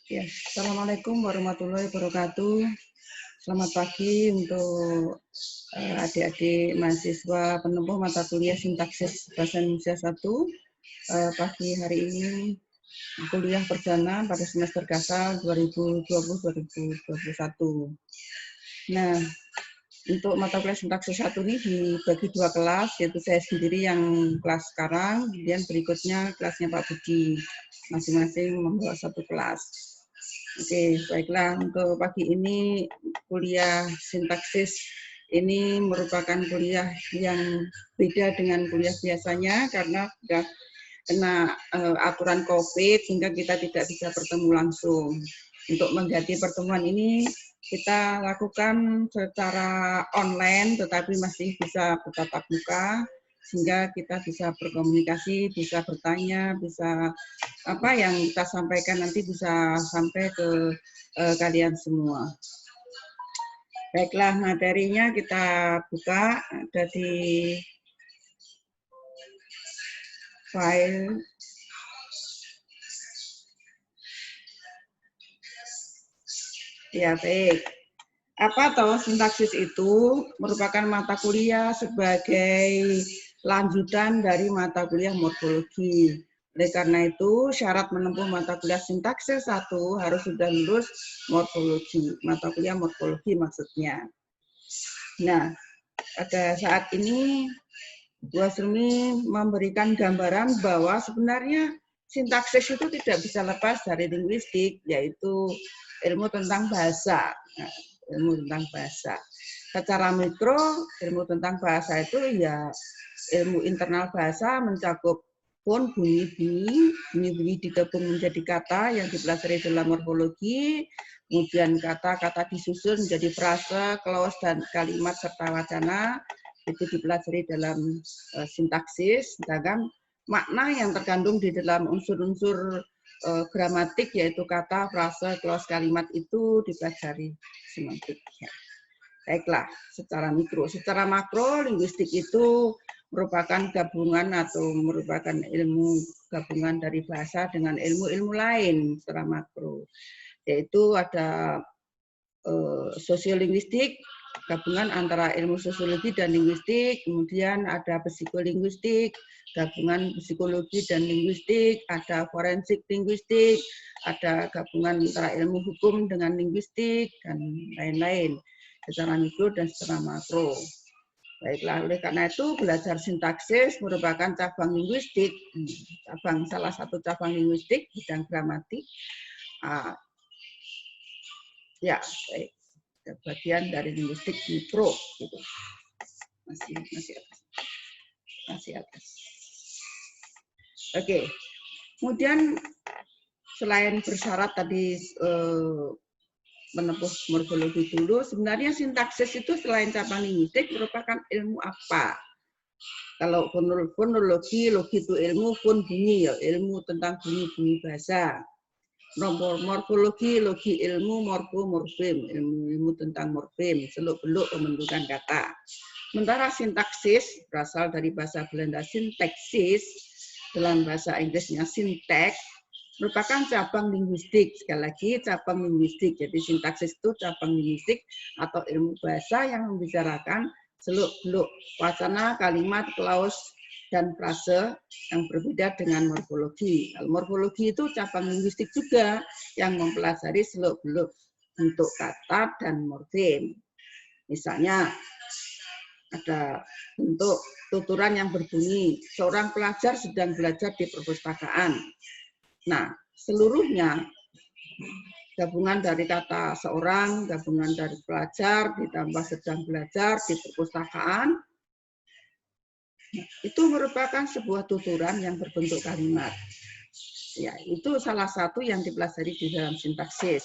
Ya, Assalamualaikum warahmatullahi wabarakatuh. Selamat pagi untuk adik-adik mahasiswa penempuh mata kuliah Sintaksis Bahasa Indonesia 1. Pagi hari ini kuliah perdana pada semester Gasal 2020-2021. Nah, untuk mata kuliah Sintaksis 1 ini dibagi dua kelas, yaitu saya sendiri yang kelas sekarang, kemudian berikutnya kelasnya Pak Budi, masing-masing membawa satu kelas. Oke, baiklah untuk pagi ini kuliah sintaksis ini merupakan kuliah yang beda dengan kuliah biasanya karena sudah kena aturan COVID sehingga kita tidak bisa bertemu langsung. Untuk mengganti pertemuan ini kita lakukan secara online tetapi masih bisa bertatap muka sehingga kita bisa berkomunikasi, bisa bertanya, bisa apa yang kita sampaikan nanti bisa sampai ke kalian semua. Baiklah, materinya kita buka, ada di file. Ya, baik. Apa toh sintaksis itu merupakan mata kuliah sebagai lanjutan dari mata kuliah morfologi. Oleh karena itu, syarat menempuh mata kuliah sintaksis 1 harus sudah lulus morfologi, mata kuliah morfologi maksudnya. Nah, pada saat ini Bu Asrumi memberikan gambaran bahwa sebenarnya sintaksis itu tidak bisa lepas dari linguistik, yaitu ilmu tentang bahasa. Nah, ilmu tentang bahasa. Secara mikro, ilmu tentang bahasa itu ya ilmu internal bahasa mencakup fon, bunyi-bunyi digabung menjadi kata yang dipelajari dalam morfologi, kemudian kata-kata disusun menjadi frase, clause, dan kalimat serta wacana, itu dipelajari dalam sintaksis, sedangkan makna yang terkandung di dalam unsur-unsur gramatik yaitu kata, frase, clause, kalimat itu dipelajari semantik. Ya. Baiklah, secara mikro. Secara makro, linguistik itu merupakan gabungan atau merupakan ilmu gabungan dari bahasa dengan ilmu-ilmu lain secara makro. Yaitu ada sosiolinguistik, gabungan antara ilmu sosiologi dan linguistik, kemudian ada psikolinguistik, gabungan psikologi dan linguistik, ada forensik linguistik, ada gabungan antara ilmu hukum dengan linguistik, dan lain-lain, secara mikro dan secara makro. Baiklah, oleh karena itu belajar sintaksis merupakan cabang linguistik, salah satu cabang linguistik, bidang gramatik. Ya, baik. Bagian dari linguistik mikro gitu. Masih atas. Oke. Kemudian selain bersyarat tadi menempuh morfologi dulu, sebenarnya sintaksis itu selain cabang linguistik merupakan ilmu apa? Kalau fonologi, logi itu ilmu, fon bunyi ya, ilmu tentang bunyi-bunyi bahasa. Morfologi, logi ilmu, morfem, ilmu tentang morfem, seluk-beluk pembentukan kata. Sementara sintaksis berasal dari bahasa Belanda sintaksis, dalam bahasa Inggrisnya syntax, merupakan cabang linguistik. Sekali lagi cabang linguistik. Jadi sintaksis itu cabang linguistik atau ilmu bahasa yang membicarakan seluk-beluk wacana, kalimat, clause, dan frase yang berbeda dengan morfologi. Morfologi itu cabang linguistik juga yang mempelajari seluk-beluk bentuk kata dan morfem. Misalnya ada bentuk tuturan yang berbunyi, seorang pelajar sedang belajar di perpustakaan. Nah, seluruhnya gabungan dari kata seorang, gabungan dari pelajar, ditambah sedang belajar di perpustakaan, itu merupakan sebuah tuturan yang berbentuk kalimat. Ya, itu salah satu yang dipelajari di dalam sintaksis.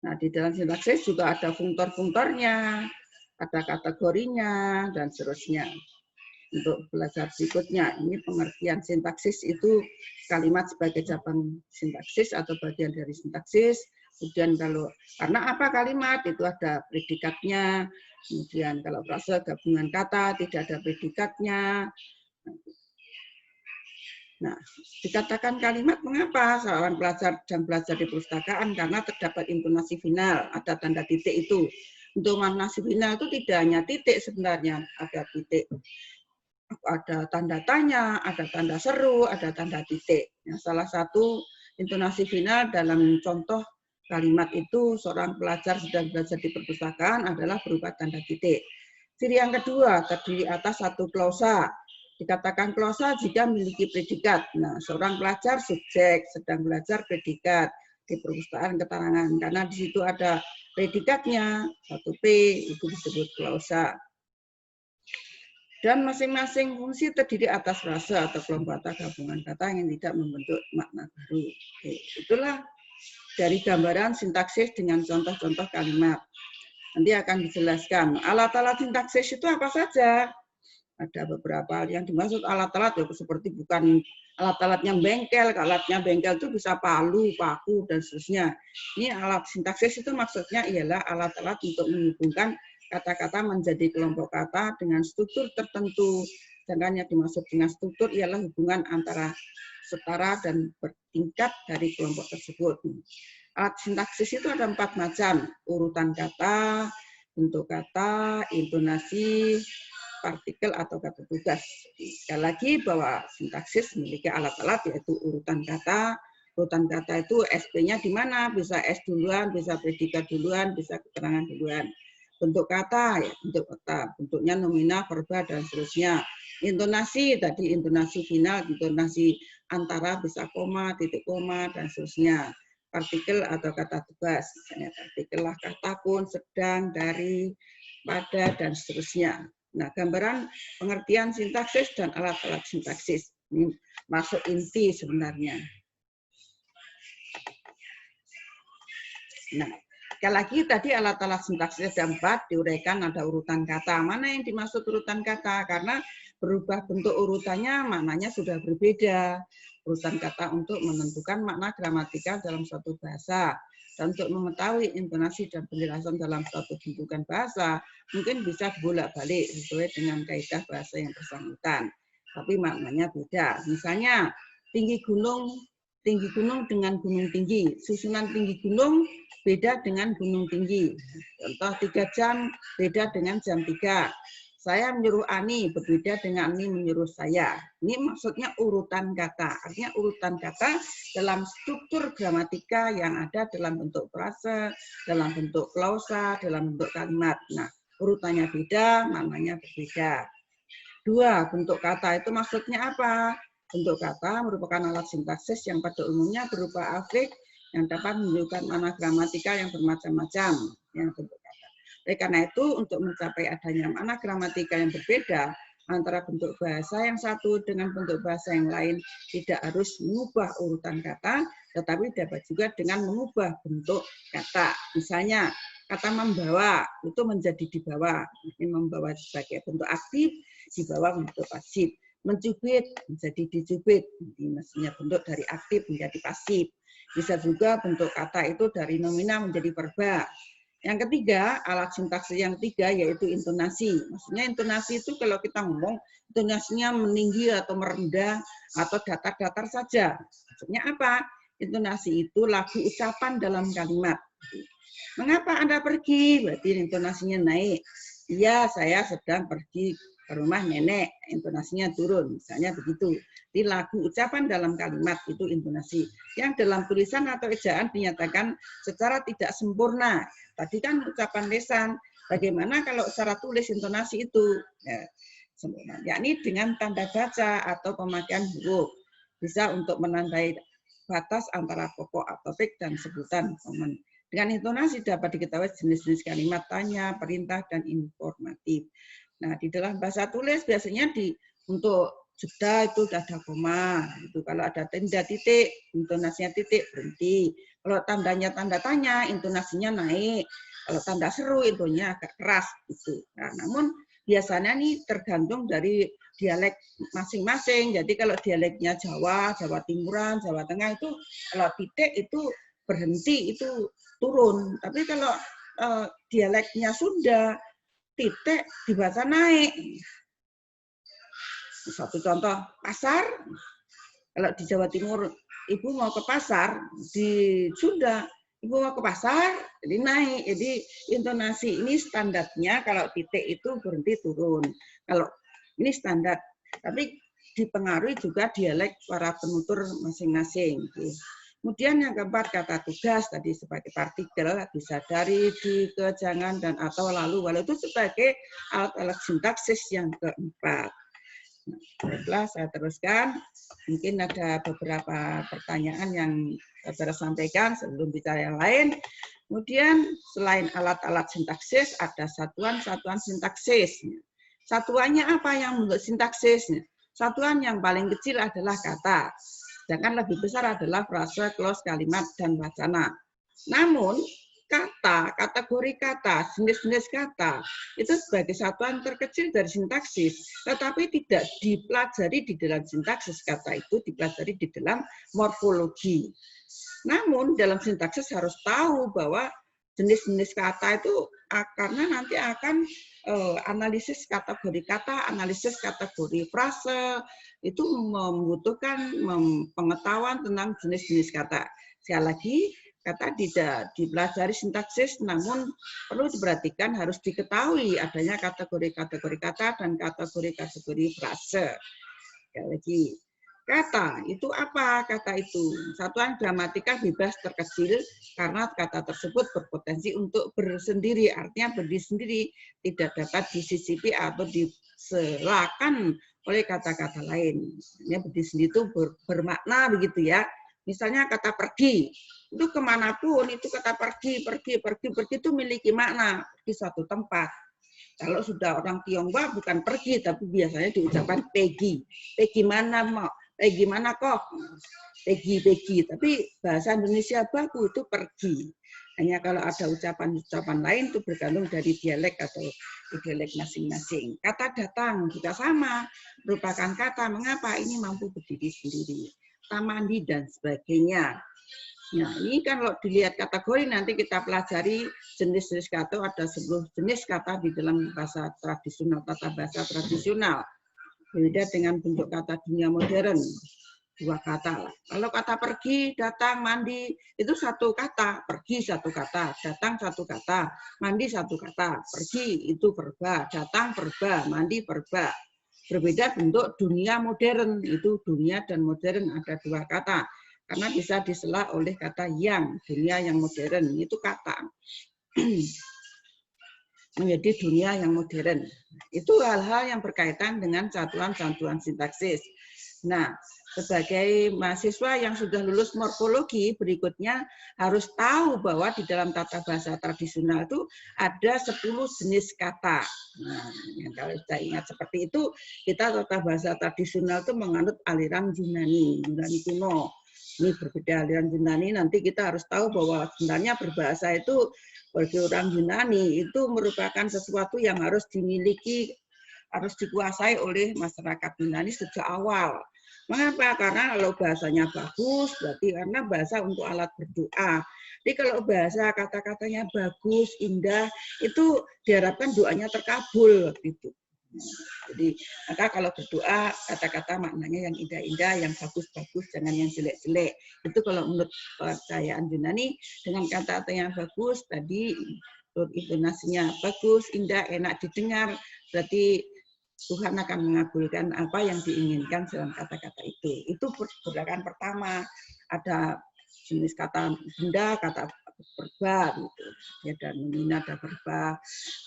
Nah, di dalam sintaksis juga ada funktor-funktornya, ada kategorinya, dan seterusnya. Untuk belajar berikutnya, ini pengertian sintaksis itu kalimat sebagai cabang sintaksis atau bagian dari sintaksis. Kemudian kalau karena apa kalimat itu ada predikatnya. Kemudian kalau frase gabungan kata tidak ada predikatnya. Nah, dikatakan kalimat mengapa seorang pelajar dan belajar di perpustakaan karena terdapat intonasi final, ada tanda titik itu. Untuk intonasi final itu tidak hanya titik sebenarnya, ada titik, ada tanda tanya, ada tanda seru, ada tanda titik. Nah, salah satu intonasi final dalam contoh kalimat itu seorang pelajar sedang belajar di perpustakaan adalah berupa tanda titik. Ciri yang kedua, terdiri atas satu klausa. Dikatakan klausa jika memiliki predikat. Nah, seorang pelajar subjek sedang belajar predikat di perpustakaan keterangan. Karena di situ ada predikatnya, satu P, itu disebut klausa. Dan masing-masing fungsi terdiri atas frase atau kelompok kata gabungan kata yang tidak membentuk makna baru. Oke, itulah dari gambaran sintaksis dengan contoh-contoh kalimat. Nanti akan dijelaskan. Alat-alat sintaksis itu apa saja? Ada beberapa yang dimaksud alat-alat ya seperti bukan alat-alat yang bengkel. Alatnya bengkel itu bisa palu, paku, dan seterusnya. Ini alat sintaksis itu maksudnya ialah alat-alat untuk menghubungkan kata-kata menjadi kelompok kata dengan struktur tertentu. Sedangkan yang dimaksud dengan struktur ialah hubungan antara setara dan bertingkat dari kelompok tersebut. Alat sintaksis itu ada 4 macam, urutan kata, bentuk kata, intonasi, partikel atau kata tugas. Sekali lagi bahwa sintaksis memiliki alat-alat yaitu urutan kata. Urutan kata itu SP-nya di mana? Bisa S duluan, bisa predikat duluan, bisa keterangan duluan. Bentuk kata, ya bentuk kata, bentuknya nominal, verba, dan seterusnya. Intonasi, tadi intonasi final, intonasi antara bisa koma, titik koma, dan seterusnya. Partikel atau kata tugas, misalnya partikel lah kata kun, sedang, dari, pada, dan seterusnya. Nah, gambaran pengertian sintaksis dan alat-alat sintaksis. Ini masuk inti sebenarnya. Nah, sekali lagi tadi alat-alat sintaksis ada 4, diuraikan ada urutan kata. Mana yang dimaksud urutan kata? Karena berubah bentuk urutannya, maknanya sudah berbeda. Urutan kata untuk menentukan makna gramatikal dalam suatu bahasa. Dan untuk mengetahui intonasi dan penjelasan dalam suatu bentukan bahasa, mungkin bisa bolak-balik sesuai dengan kaidah bahasa yang bersangkutan. Tapi maknanya beda. Misalnya, tinggi gunung dengan gunung tinggi. Susunan tinggi gunung beda dengan gunung tinggi. Contoh 3 jam beda dengan jam 3. Saya menyuruh Ani berbeda dengan Ani menyuruh saya. Ini maksudnya urutan kata. Artinya urutan kata dalam struktur gramatika yang ada dalam bentuk frase, dalam bentuk klausa, dalam bentuk kalimat. Nah, urutannya beda, maknanya berbeda. 2, bentuk kata itu maksudnya apa? Bentuk kata merupakan alat sintaksis yang pada umumnya berupa afik yang dapat menunjukkan makna gramatikal yang bermacam-macam. Yang bentuk kata. Oleh karena itu, untuk mencapai adanya makna gramatikal yang berbeda antara bentuk bahasa yang satu dengan bentuk bahasa yang lain, tidak harus mengubah urutan kata, tetapi dapat juga dengan mengubah bentuk kata. Misalnya, kata membawa itu menjadi dibawa. Ini membawa sebagai bentuk aktif, dibawa bentuk pasif. Mencubit menjadi dicubit. Ini mestinya bentuk dari aktif menjadi pasif. Bisa juga bentuk kata itu dari nominal menjadi verba. Yang ketiga, alat sintaksis yang ketiga yaitu intonasi. Maksudnya intonasi itu kalau kita ngomong, intonasinya meninggi atau merendah atau datar-datar saja. Maksudnya apa? Intonasi itu lagu ucapan dalam kalimat. Mengapa Anda pergi? Berarti intonasinya naik. Iya, saya sedang pergi ke rumah nenek, intonasinya turun, misalnya begitu. Di lagu ucapan dalam kalimat itu intonasi. Yang dalam tulisan atau ejaan dinyatakan secara tidak sempurna. Tadi kan ucapan lisan. Bagaimana kalau secara tulis intonasi itu ya, sempurna? Yakni dengan tanda baca atau pemakaian huruf. Bisa untuk menandai batas antara pokok atau fix dan sebutan komen. Dengan intonasi dapat diketahui jenis-jenis kalimat tanya, perintah, dan informatif. Nah, di dalam bahasa tulis biasanya untuk jeda itu sudah ada koma. Itu kalau ada tanda titik, intonasinya titik, berhenti. Kalau tandanya tanda tanya, intonasinya naik. Kalau tanda seru, intonasinya agak keras. Gitu. Nah, namun biasanya nih tergantung dari dialek masing-masing. Jadi kalau dialeknya Jawa, Jawa Timuran, Jawa Tengah itu kalau titik itu berhenti itu turun. Tapi kalau dialeknya Sunda, titik dibaca naik. Satu contoh, pasar, Kalau di Jawa Timur, ibu mau ke pasar, di Sunda, ibu mau ke pasar, jadi naik. Jadi intonasi ini standarnya kalau titik itu berhenti turun. Kalau ini standar, tapi dipengaruhi juga dialek para penutur masing-masing. Kemudian yang keempat, kata tugas tadi sebagai partikel, bisa dari, di, ke, jangan, dan atau, lalu, walau itu sebagai alat-alat sintaksis yang keempat. Nah, baiklah, saya teruskan. Mungkin ada beberapa pertanyaan yang saudara sampaikan sebelum bicara yang lain. Kemudian selain alat-alat sintaksis, ada satuan-satuan sintaksis. Satuannya apa yang membentuk sintaksis? Satuan yang paling kecil adalah kata. Sedangkan lebih besar adalah frase, clause, kalimat, dan wacana. Namun, kata, kategori kata, jenis-jenis kata, itu sebagai satuan terkecil dari sintaksis, tetapi tidak dipelajari di dalam sintaksis. Kata itu dipelajari di dalam morfologi. Namun, dalam sintaksis harus tahu bahwa jenis-jenis kata itu karena nanti akan analisis kategori kata, analisis kategori frase, itu membutuhkan pengetahuan tentang jenis-jenis kata. Sekali lagi, kata tidak dipelajari sintaksis, namun perlu diperhatikan harus diketahui adanya kategori-kategori kata dan kategori-kategori frase. Sekali lagi, kata itu apa? Kata itu satuan gramatikal bebas terkecil karena kata tersebut berpotensi untuk bersendiri, artinya berdiri sendiri, tidak dapat disisipi atau diselakan oleh kata-kata lain. Ini berdiri sendiri itu bermakna begitu ya. Misalnya kata pergi, itu kemanapun itu kata pergi itu memiliki makna, pergi suatu tempat. Kalau sudah orang Tionghoa bukan pergi, tapi biasanya diucapkan pergi. Pergi mana mau? Pergi mana kok? Pergi. Tapi bahasa Indonesia baku itu pergi. Hanya kalau ada ucapan-ucapan lain itu bergantung dari dialek atau dialek masing-masing. Kata datang juga sama, merupakan kata mengapa ini mampu berdiri sendiri. Mandi dan sebagainya. Nah, ini kan kalau dilihat kategori nanti kita pelajari jenis-jenis kata, ada 10 jenis kata di dalam bahasa tradisional, tata bahasa tradisional. Berbeda dengan bentuk kata dunia modern, 2 kata lah. Kalau kata pergi, datang, mandi, itu 1 kata. Pergi 1 kata, datang 1 kata, mandi 1 kata. Pergi itu verba, datang verba, mandi verba. Berbeda bentuk dunia modern, itu dunia dan modern ada 2 kata. Karena bisa disela oleh kata yang, dunia yang modern, itu kata. Menjadi dunia yang modern. Itu hal-hal yang berkaitan dengan satuan-satuan sintaksis. Nah, sebagai mahasiswa yang sudah lulus morfologi, berikutnya harus tahu bahwa di dalam tata bahasa tradisional itu ada 10 jenis kata. Nah, yang kalau sudah ingat seperti itu, kita tata bahasa tradisional itu menganut aliran Yunani kuno. Ini berbeda aliran Yunani, nanti kita harus tahu bahwa sebenarnya berbahasa itu bagi orang Yunani itu merupakan sesuatu yang harus dimiliki, harus dikuasai oleh masyarakat Yunani sejak awal. Mengapa? Karena kalau bahasanya bagus, berarti karena bahasa untuk alat berdoa. Jadi kalau bahasa kata-katanya bagus, indah, itu diharapkan doanya terkabul. Gitu. Jadi maka kalau berdoa kata-kata maknanya yang indah-indah, yang bagus-bagus, jangan yang jelek-jelek. Itu kalau menurut kepercayaan Yunani dengan kata-kata yang bagus tadi, intonasinya bagus, indah, enak didengar, berarti Tuhan akan mengabulkan apa yang diinginkan dalam kata-kata itu. Itu pergerakan pertama. Ada jenis kata benda, kata verba, gitu. Ya, dan nomina ada verba.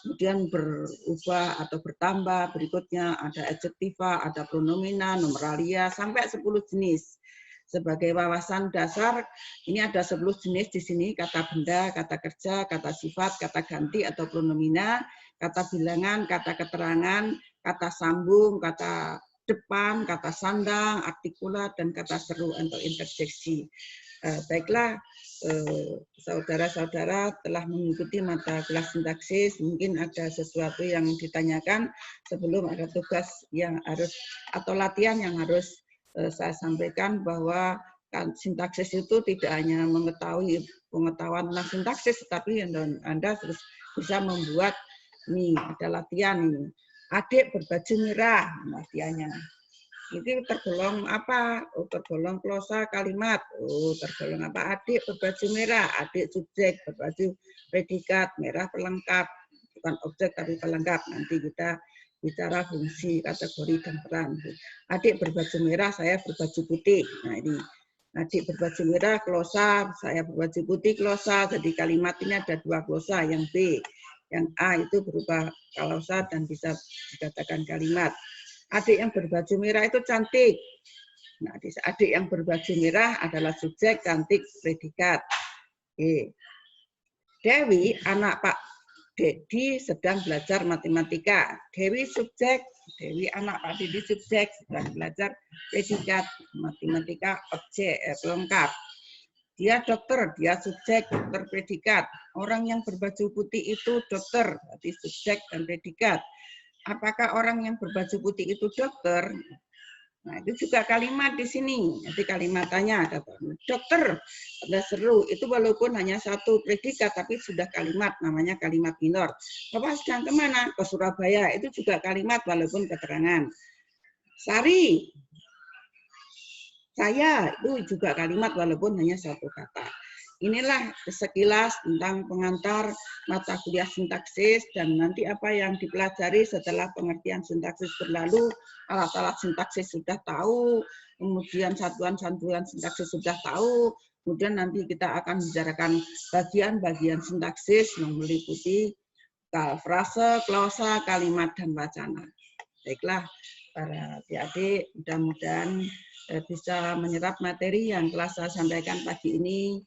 Kemudian berubah atau bertambah. Berikutnya ada adjektiva, ada pronomina, numeralia, sampai 10 jenis. Sebagai wawasan dasar, ini ada 10 jenis di sini, kata benda, kata kerja, kata sifat, kata ganti atau pronomina, kata bilangan, kata keterangan, kata sambung, kata depan, kata sandang, artikulat, dan kata seru atau interjeksi. Baiklah, saudara-saudara telah mengikuti mata kelas sintaksis, mungkin ada sesuatu yang ditanyakan sebelum ada tugas yang harus atau latihan yang harus saya sampaikan, bahwa sintaksis itu tidak hanya mengetahui pengetahuan tentang sintaksis, tetapi Anda terus bisa membuat, nih ada latihan ini. Adik berbaju merah, latihannya. Itu tergolong apa? Oh, tergolong glosa kalimat. Oh, tergolong apa? Adik berbaju merah, adik subjek berbaju predikat, merah pelengkap. Bukan objek tapi pelengkap. Nanti kita bicara fungsi, kategori, dan peran. Adik berbaju merah, saya berbaju putih. Nah, ini adik berbaju merah, glosa, saya berbaju putih, glosa. Jadi kalimat ini ada dua glosa, yang B. Yang A itu berupa klausa dan bisa dikatakan kalimat. Adik yang berbaju merah itu cantik. Nah, adik yang berbaju merah adalah subjek, cantik, predikat. Oke. Dewi, anak Pak Dedi sedang belajar matematika. Dewi subjek, Dewi anak Pak Dedi subjek sedang belajar predikat, matematika objek pelengkap. Dia dokter, dia subjek, dokter predikat. Orang yang berbaju putih itu dokter, berarti subjek dan predikat. Apakah orang yang berbaju putih itu dokter? Nah, itu juga kalimat di sini. Nanti kalimatannya ada dokter, ada seru. Itu walaupun hanya satu predikat, tapi sudah kalimat, namanya kalimat minor. Bapak sedang kemana? Ke Surabaya. Itu juga kalimat walaupun keterangan. Sari, saya, itu juga kalimat walaupun hanya satu kata. Inilah sekilas tentang pengantar mata kuliah sintaksis, dan nanti apa yang dipelajari setelah pengertian sintaksis berlalu, alat-alat sintaksis sudah tahu, kemudian satuan-satuan sintaksis sudah tahu, kemudian nanti kita akan bicarakan bagian-bagian sintaksis yang meliputi frase, klausa, kalimat, dan wacana. Baiklah, para adik-adik, mudah-mudahan bisa menyerap materi yang telah saya sampaikan pagi ini.